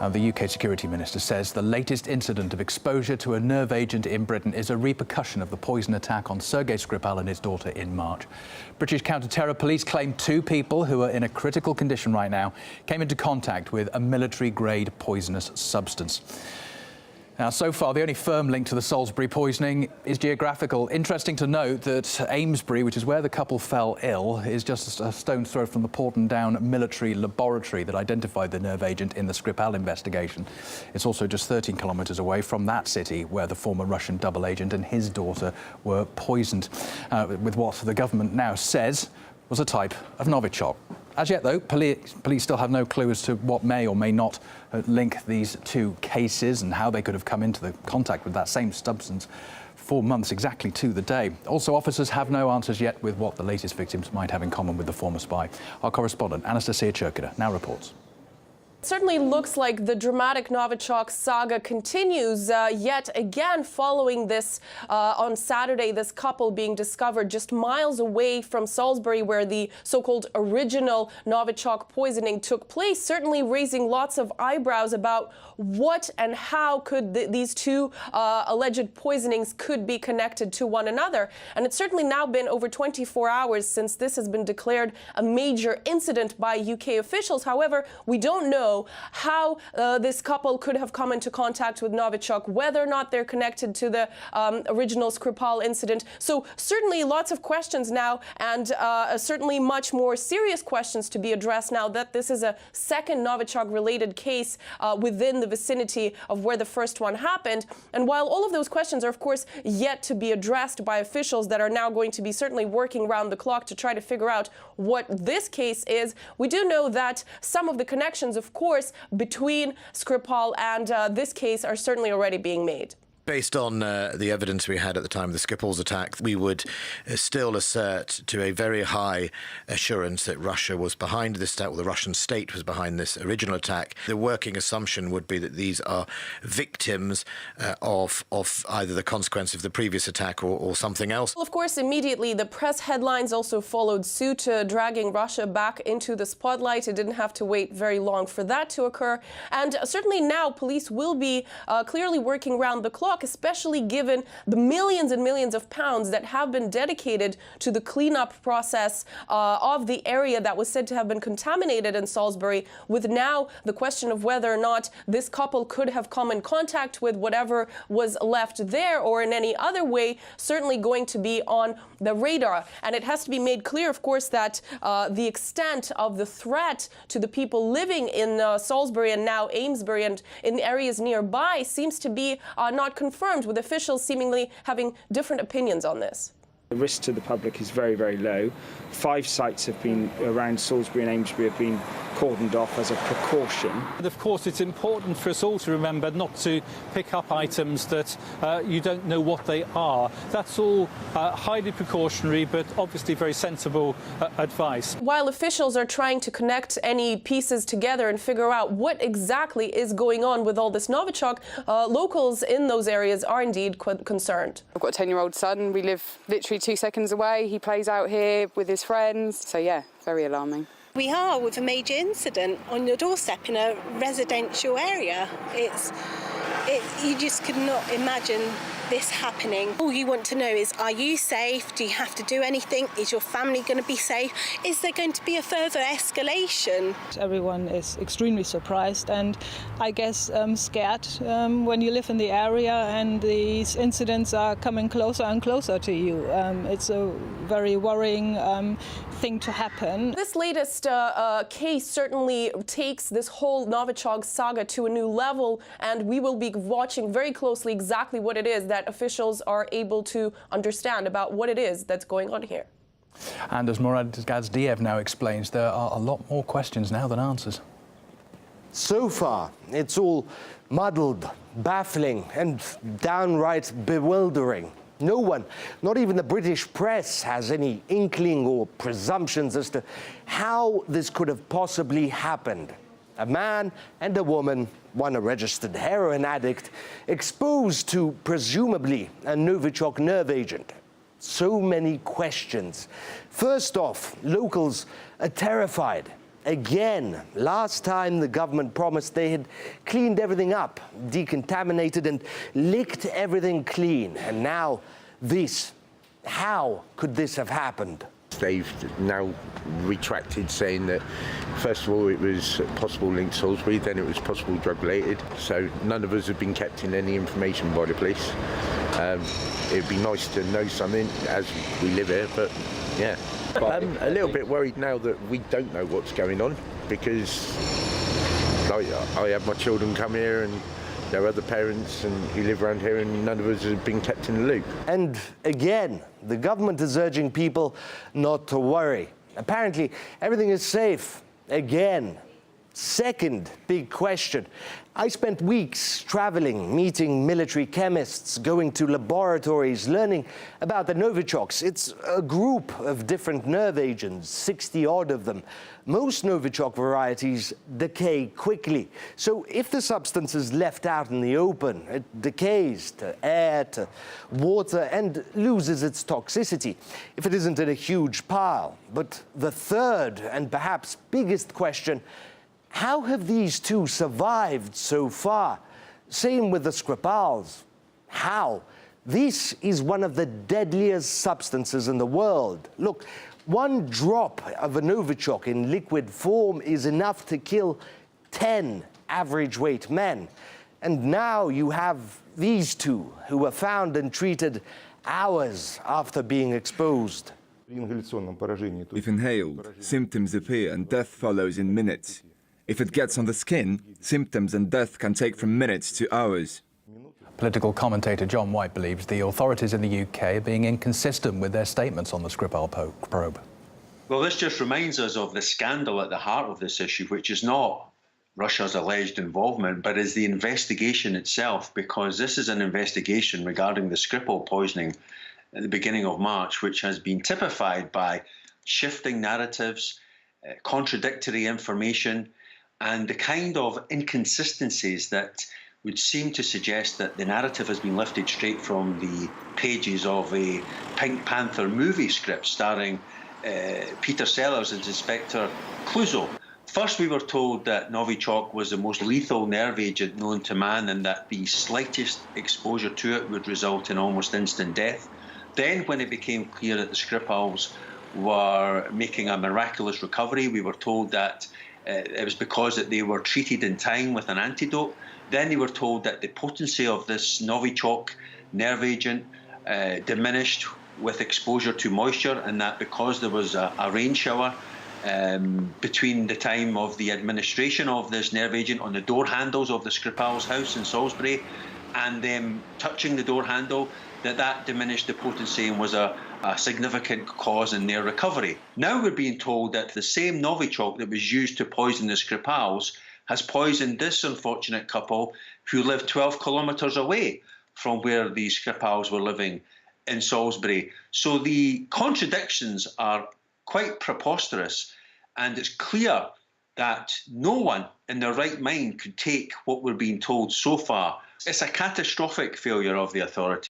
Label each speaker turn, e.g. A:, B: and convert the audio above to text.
A: The UK Security Minister says the latest incident of exposure to a nerve agent in Britain is a repercussion of the poison attack on Sergey Skripal and his daughter in March. British counter-terror police claim 2 people who are in a critical condition right now came into contact with a military-grade poisonous substance. Now, so far, the only firm link to the Salisbury poisoning is geographical. Interesting to note that Amesbury, which is where the couple fell ill, is just a stone's throw from the Porton-Down military laboratory that identified the nerve agent in the Skripal investigation. It's also just 13 kilometres away from that city where the former Russian double agent and his daughter were poisoned with what the government now says was a type of Novichok. As yet, though, police still have no clue as to what may or may not link these 2 cases and how they could have come into the contact with that same substance 4 months exactly to the day. Also, officers have no answers yet with what the latest victims might have in common with the former spy. Our correspondent, Anastasia Churkina, now reports.
B: It certainly looks like the dramatic Novichok saga continues yet again following this on Saturday, this couple being discovered just miles away from Salisbury where the so-called original Novichok poisoning took place, certainly raising lots of eyebrows about what and how could these 2 alleged poisonings could be connected to one another. And it's certainly now been over 24 hours since this has been declared a major incident by UK officials. However, we don't know how this couple could have come into contact with Novichok, whether or not they're connected to the original Skripal incident. So certainly lots of questions now, and certainly much more serious questions to be addressed now that this is a second Novichok-related case within the vicinity of where the first one happened. And while all of those questions are, of course, yet to be addressed by officials that are now going to be certainly working around the clock to try to figure out what this case is, we do know that some of the connections, of course, between Skripal and this case are certainly already being made.
C: Based on the evidence we had at the time of the Skripals attack, we would still assert to a very high assurance that Russia was behind this attack, or the Russian state was behind this original attack. The working assumption would be that these are victims of either the consequence of the previous attack or something else.
B: Well, of course, immediately the press headlines also followed suit, dragging Russia back into the spotlight. It didn't have to wait very long for that to occur. And certainly now police will be clearly working around the clock, especially given the millions and millions of pounds that have been dedicated to the cleanup process of the area that was said to have been contaminated in Salisbury, with now the question of whether or not this couple could have come in contact with whatever was left there or in any other way, certainly going to be on the radar. And it has to be made clear, of course, that the extent of the threat to the people living in Salisbury and now Amesbury and in the areas nearby seems to be not confirmed, with officials seemingly having different opinions on this.
D: The risk to the public is very, very low. 5 sites have been around Salisbury and Amesbury have been cordoned off as a precaution.
E: And of course, it's important for us all to remember not to pick up items that you don't know what they are. That's all highly precautionary, but obviously very sensible advice.
B: While officials are trying to connect any pieces together and figure out what exactly is going on with all this Novichok, locals in those areas are indeed concerned.
F: I've got a 10-year-old son. We live literally 2 seconds away. He plays out here with his friends. So yeah, very alarming.
G: We are with a major incident on your doorstep in a residential area. You just could not imagine this happening. All you want to know is, are you safe? Do you have to do anything? Is your family going to be safe? Is there going to be a further escalation?
H: Everyone is extremely surprised and I guess scared when you live in the area and these incidents are coming closer and closer to you. It's a very worrying thing to happen.
B: This latest case certainly takes this whole Novichok saga to a new level, and we will be watching very closely exactly what it is that officials are able to understand about what it is that's going on here.
A: And as Murad Gazdiev now explains, there are a lot more questions now than answers.
I: So far, it's all muddled, baffling, and downright bewildering. No one, not even the British press, has any inkling or presumptions as to how this could have possibly happened. A man and a woman, one a registered heroin addict, exposed to presumably a Novichok nerve agent. So many questions. First off, locals are terrified. again. Last time the government promised they had cleaned everything up, decontaminated and licked everything clean. And now this. How could this have happened?
J: They've now retracted, saying that first of all it was possible linked to Salisbury, then it was possible drug related. So none of us have been kept in any information by the police. It'd be nice to know something as we live here, but yeah. I'm a little bit worried now that we don't know what's going on, because I have my children come here and there are other parents who live around here, and none of us have been kept in the loop.
I: And again, the government is urging people not to worry. Apparently, everything is safe. Again. Second big question. I spent weeks traveling, meeting military chemists, going to laboratories, learning about the Novichoks. It's a group of different nerve agents, 60-odd of them. Most Novichok varieties decay quickly. So if the substance is left out in the open, it decays to air, to water, and loses its toxicity if it isn't in a huge pile. But the third and perhaps biggest question: how have these two survived so far? Same with the Skripals. How? This is one of the deadliest substances in the world. Look, one drop of a Novichok in liquid form is enough to kill 10 average-weight men. And now you have these two who were found and treated hours after being exposed.
K: If inhaled, symptoms appear and death follows in minutes. If it gets on the skin, symptoms and death can take from minutes to hours.
A: Political commentator John White believes the authorities in the UK are being inconsistent with their statements on the Skripal probe.
L: Well, this just reminds us of the scandal at the heart of this issue, which is not Russia's alleged involvement, but is the investigation itself, because this is an investigation regarding the Skripal poisoning at the beginning of March, which has been typified by shifting narratives, contradictory information, and the kind of inconsistencies that would seem to suggest that the narrative has been lifted straight from the pages of a Pink Panther movie script starring Peter Sellers as Inspector Clouseau. First, we were told that Novichok was the most lethal nerve agent known to man, and that the slightest exposure to it would result in almost instant death. Then, when it became clear that the Skripals were making a miraculous recovery, we were told that it was because that they were treated in time with an antidote. Then they were told that the potency of this Novichok nerve agent diminished with exposure to moisture, and that because there was a rain shower between the time of the administration of this nerve agent on the door handles of the Skripals' house in Salisbury and them touching the door handle, that diminished the potency and was a significant cause in their recovery. Now we're being told that the same Novichok that was used to poison the Skripals has poisoned this unfortunate couple who lived 12 kilometres away from where the Skripals were living in Salisbury. So the contradictions are quite preposterous, and it's clear that no one in their right mind could take what we're being told so far. It's a catastrophic failure of the authorities.